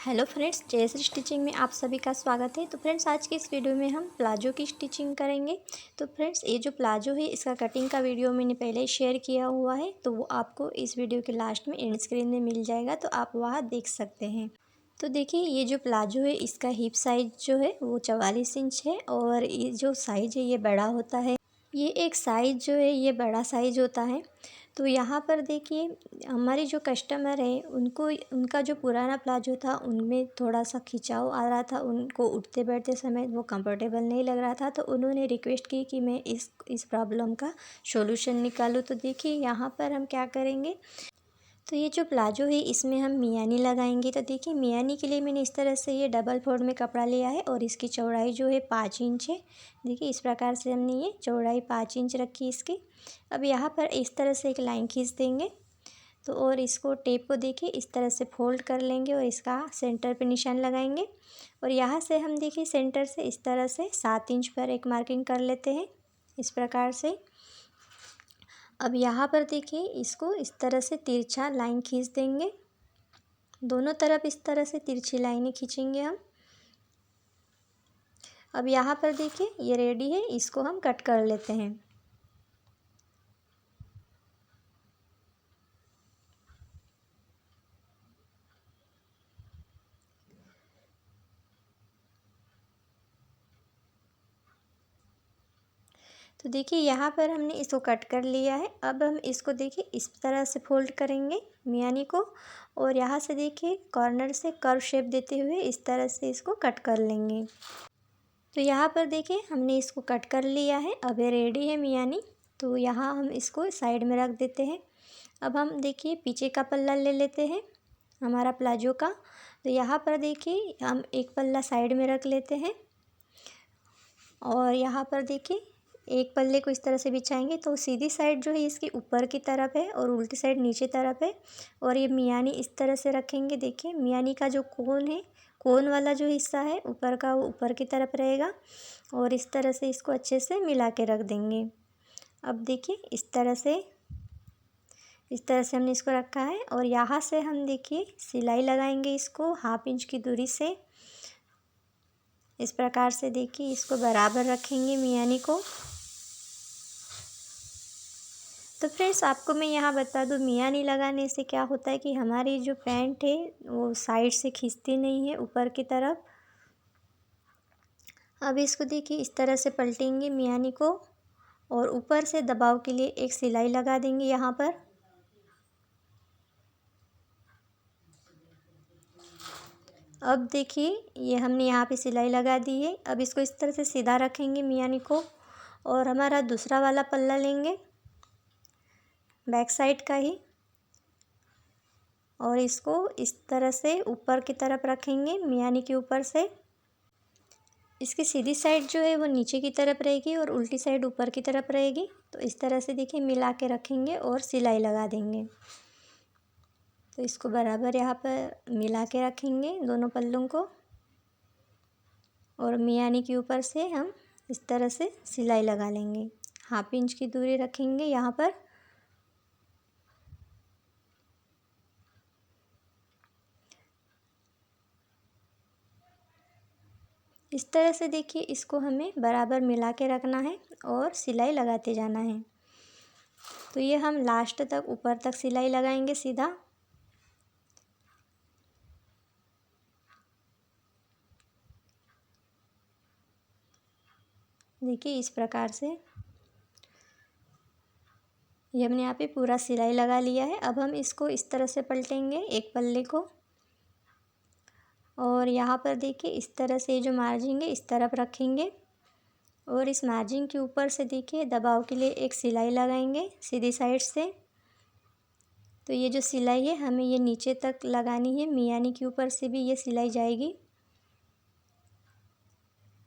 Hello friends, Jayashree stitching में आप सभी का स्वागत है। तो फ्रेंड्स, आज की इस वीडियो में हम प्लाजो की स्टिचिंग करेंगे। तो फ्रेंड्स, ये जो प्लाजो है इसका कटिंग का वीडियो मैंने पहले ही शेयर किया हुआ है, तो वो आपको इस वीडियो के लास्ट में एंड स्क्रीन में मिल जाएगा, तो आप वहाँ देख सकते हैं। तो देखिए, ये जो प्लाजो है इसका हिप साइज जो है वो 44 इंच है और ये जो साइज़ है ये बड़ा होता है। ये एक साइज़ जो है ये बड़ा साइज़ होता है। तो यहाँ पर देखिए, हमारे जो कस्टमर है उनको उनका जो पुराना प्लाजो था उनमें थोड़ा सा खिंचाव आ रहा था, उनको उठते बैठते समय वो कंफर्टेबल नहीं लग रहा था, तो उन्होंने रिक्वेस्ट की कि मैं इस प्रॉब्लम का सॉल्यूशन निकालूँ। तो देखिए, यहाँ पर हम क्या करेंगे, तो ये जो प्लाजो है इसमें हम मियानी लगाएंगे। तो देखिए, मियानी के लिए मैंने इस तरह से ये डबल फोल्ड में कपड़ा लिया है और इसकी चौड़ाई जो है 5 इंच है। देखिए, इस प्रकार से हमने ये चौड़ाई 5 इंच रखी इसकी। अब यहाँ पर इस तरह से एक लाइन खींच देंगे, तो और इसको टेप को देखिए इस तरह से फोल्ड कर लेंगे और इसका सेंटर पे निशान लगाएंगे। और यहाँ से हम देखिए सेंटर से इस तरह से 7 इंच पर एक मार्किंग कर लेते हैं, इस प्रकार से। अब यहाँ पर देखिए इसको इस तरह से तिरछा लाइन खींच देंगे, दोनों तरफ इस तरह से तिरछी लाइनें खींचेंगे हम। अब यहाँ पर देखिए ये रेडी है, इसको हम कट कर लेते हैं। तो देखिए, यहाँ पर हमने इसको कट कर लिया है। अब हम इसको देखिए इस तरह से फोल्ड करेंगे मियानी को, और यहाँ से देखिए कॉर्नर से कर्व शेप देते हुए इस तरह से इसको कट कर लेंगे। तो यहाँ पर देखिए हमने इसको कट कर लिया है। अब ये रेडी है मियानी, तो यहाँ हम इसको साइड में रख देते हैं। अब हम देखिए पीछे का पल्ला ले लेते हैं हमारा प्लाजो का। तो यहाँ पर देखिए हम एक पल्ला साइड में रख लेते हैं और यहाँ पर देखिए एक पल्ले को इस तरह से बिछाएंगे, तो सीधी साइड जो है इसकी ऊपर की तरफ है और उल्टी साइड नीचे तरफ है। और ये मियानी इस तरह से रखेंगे। देखिए, मियानी का जो कोन है, कोन वाला जो हिस्सा है ऊपर का, वो ऊपर की तरफ रहेगा और इस तरह से इसको अच्छे से मिला के रख देंगे। अब देखिए इस तरह से हमने इसको रखा है और यहाँ से हम देखिए सिलाई लगाएंगे इसको 1/2 इंच की दूरी से। इस प्रकार से देखिए इसको बराबर रखेंगे मियानी को। तो फ्रेंड्स, आपको मैं यहाँ बता दूँ, मियानी लगाने से क्या होता है कि हमारी जो पैंट है वो साइड से खींचती नहीं है ऊपर की तरफ। अब इसको देखिए इस तरह से पलटेंगे मियानी को और ऊपर से दबाव के लिए एक सिलाई लगा देंगे यहाँ पर। अब देखिए ये हमने यहाँ पे सिलाई लगा दी है। अब इसको इस तरह से सीधा रखेंगे मियानी को और हमारा दूसरा वाला पल्ला लेंगे बैक साइड का ही, और इसको इस तरह से ऊपर की तरफ रखेंगे मियानी के ऊपर से। इसकी सीधी साइड जो है वो नीचे की तरफ रहेगी और उल्टी साइड ऊपर की तरफ रहेगी। तो इस तरह से देखिए मिला के रखेंगे और सिलाई लगा देंगे। तो इसको बराबर यहाँ पर मिला के रखेंगे दोनों पल्लों को और मियानी के ऊपर से हम इस तरह से सिलाई लगा लेंगे। 1/2 इंच की दूरी रखेंगे यहाँ पर। इस तरह से देखिए इसको हमें बराबर मिला के रखना है और सिलाई लगाते जाना है। तो ये हम लास्ट तक ऊपर तक सिलाई लगाएंगे सीधा। देखिए इस प्रकार से ये हमने यहाँ पे पूरा सिलाई लगा लिया है। अब हम इसको इस तरह से पलटेंगे एक पल्ले को और यहाँ पर देखिए इस तरह से जो मार्जिन है इस तरफ रखेंगे और इस मार्जिन के ऊपर से देखिए दबाव के लिए एक सिलाई लगाएंगे सीधी साइड से। तो ये जो सिलाई है हमें ये नीचे तक लगानी है, मियानी के ऊपर से भी ये सिलाई जाएगी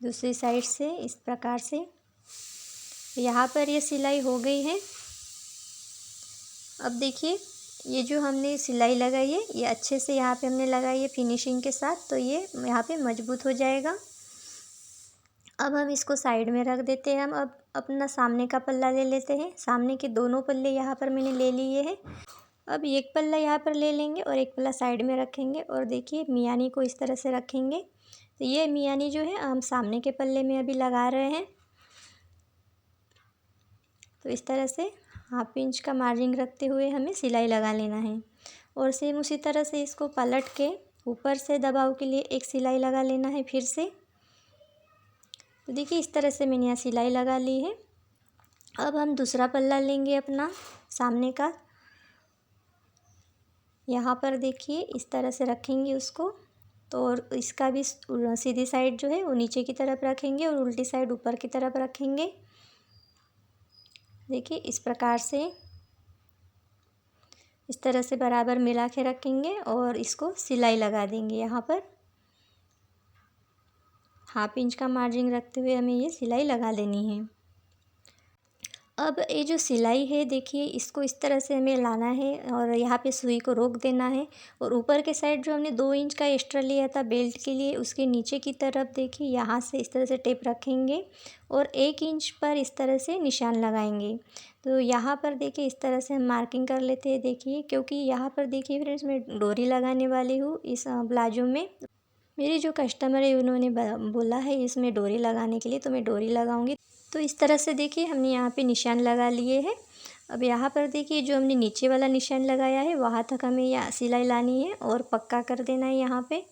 दूसरी साइड से इस प्रकार से। यहाँ पर ये सिलाई हो गई है। अब देखिए ये जो हमने सिलाई लगाई है ये अच्छे से यहाँ पे हमने लगाई है फिनिशिंग के साथ, तो ये यहाँ पे मजबूत हो जाएगा। अब हम इसको साइड में रख देते हैं। हम अब अपना सामने का पल्ला ले लेते हैं। सामने के दोनों पल्ले यहाँ पर मैंने ले लिए हैं। अब एक पल्ला यहाँ पर ले लेंगे और एक पल्ला साइड में रखेंगे और देखिए मियानी को इस तरह से रखेंगे। तो ये मियानी जो है हम सामने के पल्ले में अभी लगा रहे हैं। तो इस तरह से 1/2 इंच का मार्जिन रखते हुए हमें सिलाई लगा लेना है और सेम उसी तरह से इसको पलट के ऊपर से दबाव के लिए एक सिलाई लगा लेना है फिर से। तो देखिए इस तरह से मैंने यहाँ सिलाई लगा ली है। अब हम दूसरा पल्ला लेंगे अपना सामने का। यहाँ पर देखिए इस तरह से रखेंगे उसको। तो और इसका भी सीधी साइड जो है वो नीचे की तरफ रखेंगे और उल्टी साइड ऊपर की तरफ रखेंगे। देखिए इस प्रकार से इस तरह से बराबर मिला के रखेंगे और इसको सिलाई लगा देंगे। यहाँ पर 1/2 इंच का मार्जिन रखते हुए हमें ये सिलाई लगा लेनी है। अब ये जो सिलाई है देखिए इसको इस तरह से हमें लाना है और यहाँ पे सुई को रोक देना है और ऊपर के साइड जो हमने 2 इंच का एक्स्ट्रा लिया था बेल्ट के लिए उसके नीचे की तरफ देखिए यहाँ से इस तरह से टेप रखेंगे और 1 इंच पर इस तरह से निशान लगाएंगे। तो यहाँ पर देखिए इस तरह से हम मार्किंग कर लेते हैं देखिए, क्योंकि यहाँ पर देखिए फ्रेंड्स मैं डोरी लगाने वाली हूँ इस प्लाजो में। मेरी जो कस्टमर है उन्होंने बोला है इसमें डोरी लगाने के लिए, तो मैं डोरी लगाऊंगी। तो इस तरह से देखिए हमने यहाँ पे निशान लगा लिए हैं। अब यहाँ पर देखिए जो हमने नीचे वाला निशान लगाया है वहाँ तक हमें यहाँ सिलाई लानी है और पक्का कर देना है यहाँ पे।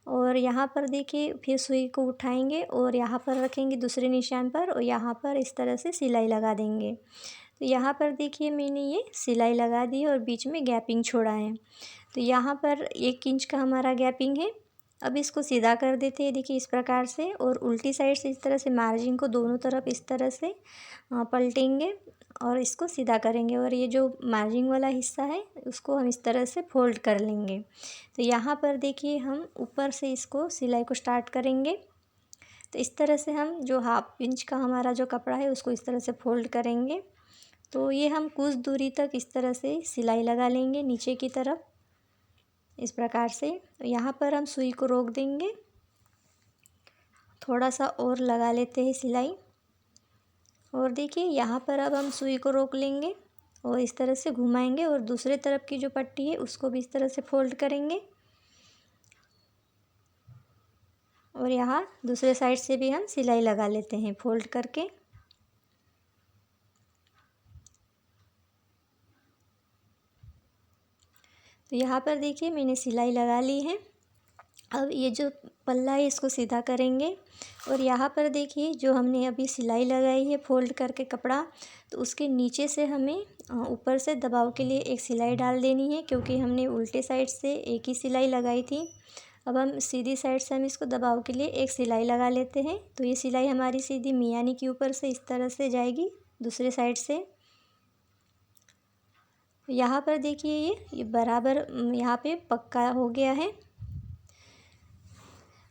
और यहाँ पर देखिए फिर सुई को उठाएंगे और यहाँ पर रखेंगे दूसरे निशान पर और यहाँ पर इस तरह से सिलाई लगा देंगे। तो यहाँ पर देखिए मैंने ये सिलाई लगा दी है और बीच में गैपिंग छोड़ा है। तो यहाँ पर 1 इंच का हमारा गैपिंग है। अब इसको सीधा कर देते हैं देखिए इस प्रकार से और उल्टी साइड से इस तरह से मार्जिन को दोनों तरफ इस तरह से पलटेंगे और इसको सीधा करेंगे और ये जो मार्जिन वाला हिस्सा है उसको हम इस तरह से फोल्ड कर लेंगे। तो यहाँ पर देखिए हम ऊपर से इसको सिलाई को स्टार्ट करेंगे। तो इस तरह से हम जो 1/2 इंच का हमारा जो कपड़ा है उसको इस तरह से फोल्ड करेंगे। तो ये हम कुछ दूरी तक इस तरह से सिलाई लगा लेंगे नीचे की तरफ इस प्रकार से। यहाँ पर हम सुई को रोक देंगे, थोड़ा सा और लगा लेते हैं सिलाई और देखिए यहाँ पर अब हम सुई को रोक लेंगे और इस तरह से घुमाएंगे और दूसरे तरफ की जो पट्टी है उसको भी इस तरह से फोल्ड करेंगे और यहाँ दूसरे साइड से भी हम सिलाई लगा लेते हैं फोल्ड करके। तो यहाँ पर देखिए मैंने सिलाई लगा ली है। अब ये जो पल्ला है इसको सीधा करेंगे और यहाँ पर देखिए जो हमने अभी सिलाई लगाई है फोल्ड करके कपड़ा, तो उसके नीचे से हमें ऊपर से दबाव के लिए एक सिलाई डाल देनी है, क्योंकि हमने उल्टे साइड से एक ही सिलाई लगाई थी। अब हम सीधी साइड से हम इसको दबाव के लिए एक सिलाई लगा लेते हैं। तो ये सिलाई हमारी सीधी मियानी के ऊपर से इस तरह से जाएगी दूसरे साइड से। यहाँ पर देखिए ये बराबर यहाँ पे पक्का हो गया है।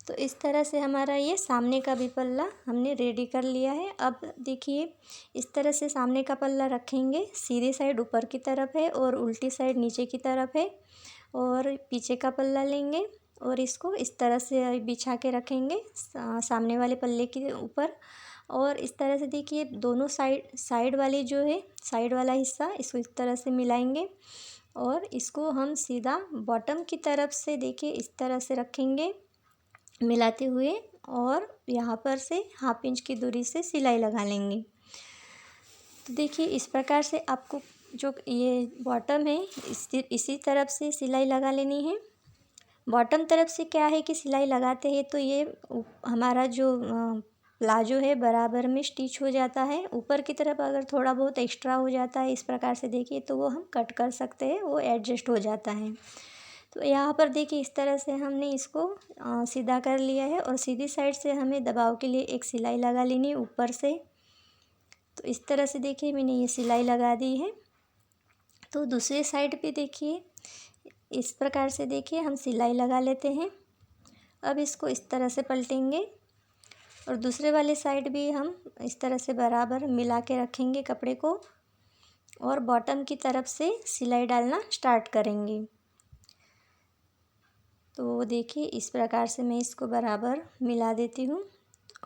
तो इस तरह से हमारा ये सामने का भी पल्ला हमने रेडी कर लिया है। अब देखिए इस तरह से सामने का पल्ला रखेंगे, सीधी साइड ऊपर की तरफ है और उल्टी साइड नीचे की तरफ है और पीछे का पल्ला लेंगे और इसको इस तरह से बिछा के रखेंगे सामने वाले पल्ले के ऊपर। और इस तरह से देखिए दोनों साइड वाली जो है साइड वाला हिस्सा इसको इस तरह से मिलाएंगे और इसको हम सीधा बॉटम की तरफ से देखिए इस तरह से रखेंगे मिलाते हुए और यहाँ पर से 1/2 इंच की दूरी से सिलाई लगा लेंगे। तो देखिए इस प्रकार से आपको जो ये बॉटम है इसी तरफ से सिलाई लगा लेनी है। बॉटम तरफ से क्या है कि सिलाई लगाते हैं तो ये हमारा जो प्लाजो है बराबर में स्टिच हो जाता है। ऊपर की तरफ अगर थोड़ा बहुत एक्स्ट्रा हो जाता है इस प्रकार से देखिए तो वो हम कट कर सकते हैं, वो एडजस्ट हो जाता है। तो यहाँ पर देखिए इस तरह से हमने इसको सीधा कर लिया है और सीधी साइड से हमें दबाव के लिए एक सिलाई लगा लेनी है ऊपर से। तो इस तरह से देखिए मैंने ये सिलाई लगा दी है। तो दूसरी साइड पे देखिए इस प्रकार से देखिए हम सिलाई लगा लेते हैं। अब इसको इस तरह से पलटेंगे और दूसरे वाले साइड भी हम इस तरह से बराबर मिला के रखेंगे कपड़े को और बॉटम की तरफ से सिलाई डालना स्टार्ट करेंगे। तो देखिए इस प्रकार से मैं इसको बराबर मिला देती हूँ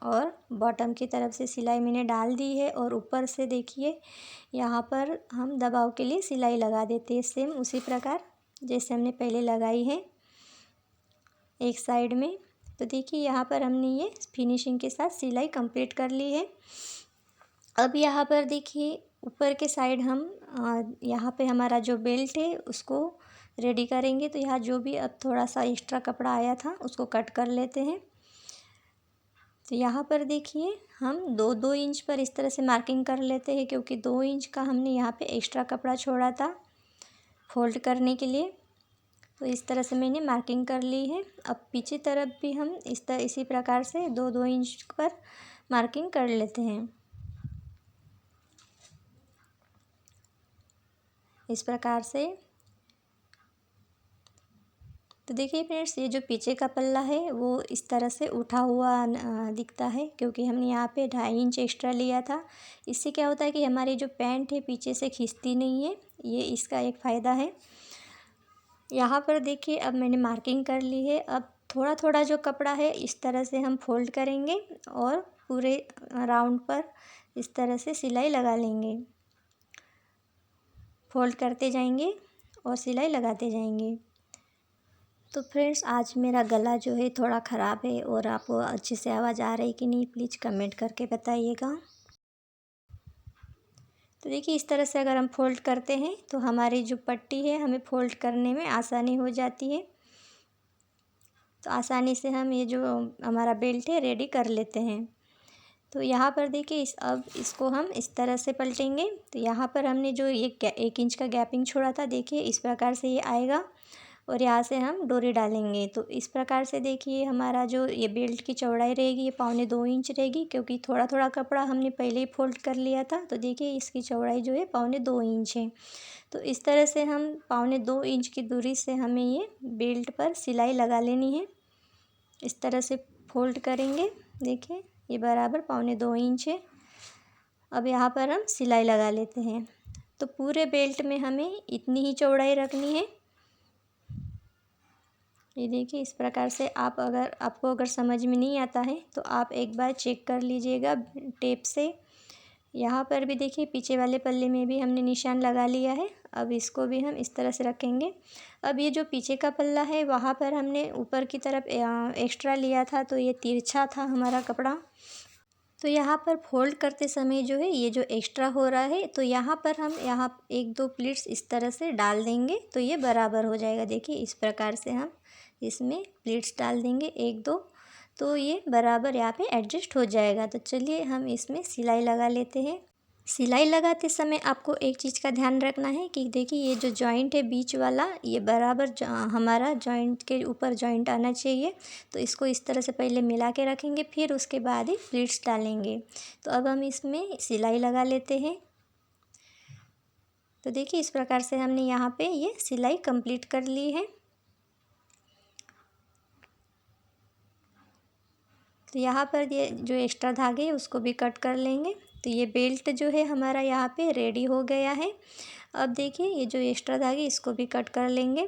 और बॉटम की तरफ से सिलाई मैंने डाल दी है और ऊपर से देखिए यहाँ पर हम दबाव के लिए सिलाई लगा देते हैं, सेम उसी प्रकार जैसे हमने पहले लगाई है एक साइड में। तो देखिए यहाँ पर हमने ये फिनिशिंग के साथ सिलाई कंप्लीट कर ली है। अब यहाँ पर देखिए ऊपर के साइड हम यहाँ पे हमारा जो बेल्ट है उसको रेडी करेंगे। तो यहाँ जो भी अब थोड़ा सा एक्स्ट्रा कपड़ा आया था उसको कट कर लेते हैं। तो यहाँ पर देखिए हम 2-2 इंच पर इस तरह से मार्किंग कर लेते हैं, क्योंकि 2 इंच का हमने यहाँ पे एक्स्ट्रा कपड़ा छोड़ा था फोल्ड करने के लिए। तो इस तरह से मैंने मार्किंग कर ली है। अब पीछे तरफ भी हम इसी प्रकार से 2-2 इंच पर मार्किंग कर लेते हैं, इस प्रकार से। तो देखिए फ्रेंड्स, ये जो पीछे का पल्ला है वो इस तरह से उठा हुआ दिखता है, क्योंकि हमने यहाँ पे 2.5 इंच एक्स्ट्रा लिया था। इससे क्या होता है कि हमारी जो पैंट है पीछे से खींचती नहीं है, ये इसका एक फ़ायदा है। यहाँ पर देखिए अब मैंने मार्किंग कर ली है। अब थोड़ा थोड़ा जो कपड़ा है इस तरह से हम फोल्ड करेंगे और पूरे राउंड पर इस तरह से सिलाई लगा लेंगे। फोल्ड करते जाएंगे और सिलाई लगाते जाएंगे। तो फ्रेंड्स, आज मेरा गला जो है थोड़ा ख़राब है और आपको अच्छे से आवाज़ आ रही कि नहीं प्लीज़ कमेंट करके बताइएगा। तो देखिए इस तरह से अगर हम फोल्ड करते हैं तो हमारी जो पट्टी है हमें फोल्ड करने में आसानी हो जाती है। तो आसानी से हम ये जो हमारा बेल्ट है रेडी कर लेते हैं। तो यहाँ पर देखिए अब इसको हम इस तरह से पलटेंगे। तो यहाँ पर हमने जो ये 1 इंच का गैपिंग छोड़ा था, देखिए इस प्रकार से ये आएगा और यहाँ से हम डोरी डालेंगे। तो इस प्रकार से देखिए हमारा जो ये बेल्ट की चौड़ाई रहेगी ये 1.25 इंच रहेगी, क्योंकि थोड़ा थोड़ा कपड़ा हमने पहले ही फोल्ड कर लिया था। तो देखिए इसकी चौड़ाई जो है 1.25 इंच है। तो इस तरह से हम 1.25 इंच की दूरी से हमें ये बेल्ट पर सिलाई लगा लेनी है। इस तरह से फोल्ड करेंगे, देखिए ये बराबर 1.25 इंच है। अब यहाँ पर हम सिलाई लगा लेते हैं। तो पूरे बेल्ट में हमें इतनी ही चौड़ाई रखनी है। ये देखिए इस प्रकार से आपको अगर समझ में नहीं आता है तो आप एक बार चेक कर लीजिएगा टेप से। यहाँ पर भी देखिए पीछे वाले पल्ले में भी हमने निशान लगा लिया है। अब इसको भी हम इस तरह से रखेंगे। अब ये जो पीछे का पल्ला है वहाँ पर हमने ऊपर की तरफ एक्स्ट्रा लिया था, तो ये तिरछा था हमारा कपड़ा। तो यहाँ पर फोल्ड करते समय जो है ये जो एक्स्ट्रा हो रहा है, तो यहाँ पर हम 1-2 प्लीट्स इस तरह से डाल देंगे तो ये बराबर हो जाएगा। देखिए इस प्रकार से हम इसमें प्लीट्स डाल देंगे 1-2, तो ये बराबर यहाँ पे एडजस्ट हो जाएगा। तो चलिए हम इसमें सिलाई लगा लेते हैं। सिलाई लगाते समय आपको एक चीज़ का ध्यान रखना है कि देखिए ये जो जॉइंट है बीच वाला, ये बराबर हमारा जॉइंट के ऊपर जॉइंट आना चाहिए। तो इसको इस तरह से पहले मिला के रखेंगे, फिर उसके बाद ही प्लीट्स डालेंगे। तो अब हम इसमें सिलाई लगा लेते हैं। तो देखिए इस प्रकार से हमने यहाँ पे ये सिलाई कंप्लीट कर ली है। तो यहाँ पर ये जो एक्स्ट्रा धागे है उसको भी कट कर लेंगे। तो ये बेल्ट जो है हमारा यहाँ पे रेडी हो गया है। अब देखिए ये जो एक्स्ट्रा धागे इसको भी कट कर लेंगे।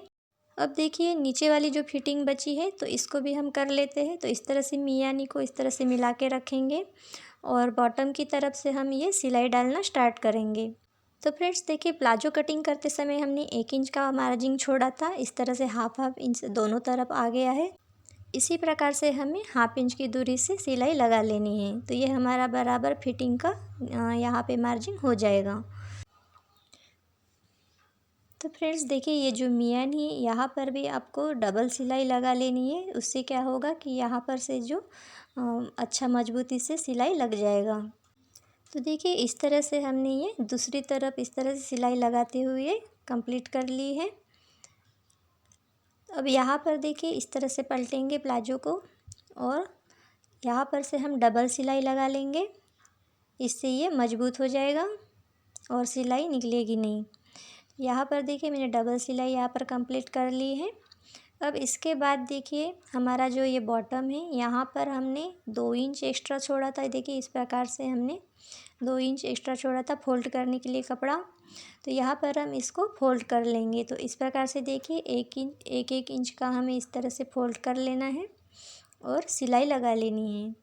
अब देखिए नीचे वाली जो फिटिंग बची है तो इसको भी हम कर लेते हैं। तो इस तरह से मियानी को इस तरह से मिला के रखेंगे और बॉटम की तरफ से हम ये सिलाई डालना स्टार्ट करेंगे। तो फ्रेंड्स देखिए प्लाजो कटिंग करते समय हमने 1 इंच का मार्जिन छोड़ा था, इस तरह से हाफ इंच दोनों तरफ आ गया है। इसी प्रकार से हमें 1/2 इंच की दूरी से सिलाई लगा लेनी है। तो ये हमारा बराबर फिटिंग का यहाँ पे मार्जिन हो जाएगा। तो फ्रेंड्स देखिए ये जो मियान है यहाँ पर भी आपको डबल सिलाई लगा लेनी है। उससे क्या होगा कि यहाँ पर से जो अच्छा मजबूती से सिलाई लग जाएगा। तो देखिए इस तरह से हमने ये दूसरी तरफ इस तरह से सिलाई लगाते हुए कंप्लीट कर ली है। अब यहाँ पर देखिए इस तरह से पलटेंगे प्लाजो को और यहाँ पर से हम डबल सिलाई लगा लेंगे। इससे ये मजबूत हो जाएगा और सिलाई निकलेगी नहीं। यहाँ पर देखिए मैंने डबल सिलाई यहाँ पर कंप्लीट कर ली है। अब इसके बाद देखिए हमारा जो ये बॉटम है यहाँ पर हमने 2 इंच एक्स्ट्रा छोड़ा था। देखिए इस प्रकार से हमने 2 इंच एक्स्ट्रा छोड़ा था फोल्ड करने के लिए कपड़ा। तो यहाँ पर हम इसको फोल्ड कर लेंगे। तो इस प्रकार से देखिए 1 इंच का हमें इस तरह से फोल्ड कर लेना है और सिलाई लगा लेनी है।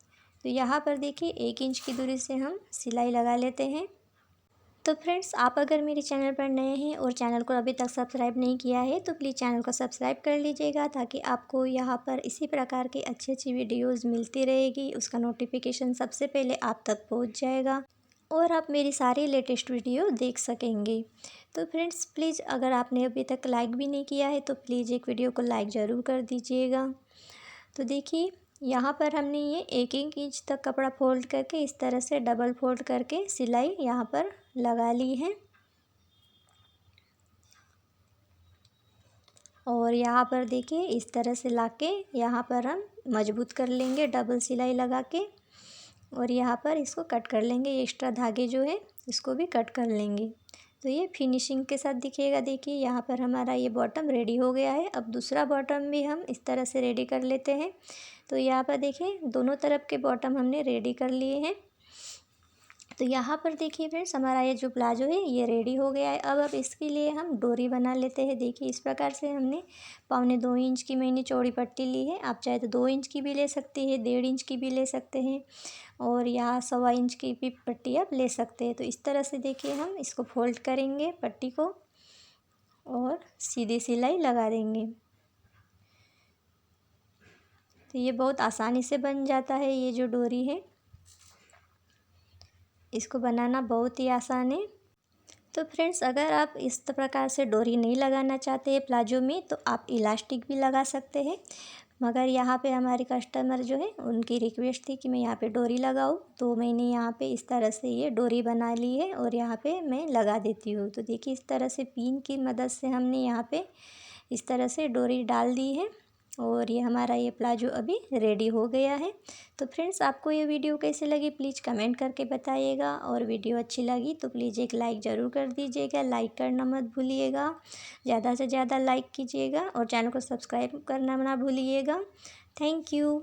तो यहाँ पर देखिए 1 इंच की दूरी से हम सिलाई लगा लेते हैं। तो फ्रेंड्स, आप अगर मेरे चैनल पर नए हैं और चैनल को अभी तक सब्सक्राइब नहीं किया है तो प्लीज़ चैनल को सब्सक्राइब कर लीजिएगा, ताकि आपको यहाँ पर इसी प्रकार की अच्छी अच्छी वीडियोज़ मिलती रहेगी। उसका नोटिफिकेशन सबसे पहले आप तक पहुँच जाएगा और आप मेरी सारी लेटेस्ट वीडियो देख सकेंगे। तो फ्रेंड्स, प्लीज़ अगर आपने अभी तक लाइक भी नहीं किया है तो प्लीज़ एक वीडियो को लाइक ज़रूर कर दीजिएगा। तो देखिए यहाँ पर हमने ये 1-1 इंच तक कपड़ा फोल्ड करके इस तरह से डबल फोल्ड करके सिलाई यहाँ पर लगा ली है। और यहाँ पर देखिए इस तरह से लाके यहाँ पर हम मजबूत कर लेंगे डबल सिलाई लगा के, और यहाँ पर इसको कट कर लेंगे। एक्स्ट्रा धागे जो है इसको भी कट कर लेंगे। तो ये फिनिशिंग के साथ दिखेगा। देखिए यहाँ पर हमारा ये बॉटम रेडी हो गया है। अब दूसरा बॉटम भी हम इस तरह से रेडी कर लेते हैं। तो यहाँ पर देखिए दोनों तरफ के बॉटम हमने रेडी कर लिए हैं। तो यहाँ पर देखिए फ्रेंड्स, हमारा ये जो प्लाजो है ये रेडी हो गया है। अब इसके लिए हम डोरी बना लेते हैं। देखिए इस प्रकार से हमने 1.25 इंच की मैंने चौड़ी पट्टी ली है। आप चाहे तो 2 इंच की भी ले सकते हैं, 1.5 इंच की भी ले सकते हैं, और यहाँ 1.25 इंच की भी पट्टी आप ले सकते हैं। तो इस तरह से देखिए हम इसको फोल्ड करेंगे पट्टी को और सीधी सिलाई लगा देंगे। तो ये बहुत आसानी से बन जाता है। ये जो डोरी है इसको बनाना बहुत ही आसान है। तो फ्रेंड्स, अगर आप इस प्रकार से डोरी नहीं लगाना चाहते हैं प्लाजो में तो आप इलास्टिक भी लगा सकते हैं, मगर यहाँ पे हमारी कस्टमर जो है उनकी रिक्वेस्ट थी कि मैं यहाँ पे डोरी लगाऊँ, तो मैंने यहाँ पे इस तरह से ये डोरी बना ली है और यहाँ पे मैं लगा देती हूँ। तो देखिए इस तरह से पिन की मदद से हमने यहाँ पे इस तरह से डोरी डाल दी है और ये हमारा ये प्लाजो अभी रेडी हो गया है। तो फ्रेंड्स, आपको ये वीडियो कैसे लगी प्लीज़ कमेंट करके बताइएगा, और वीडियो अच्छी लगी तो प्लीज़ एक लाइक ज़रूर कर दीजिएगा। लाइक करना मत भूलिएगा, ज़्यादा से ज़्यादा लाइक कीजिएगा और चैनल को सब्सक्राइब करना ना भूलिएगा। Thank you.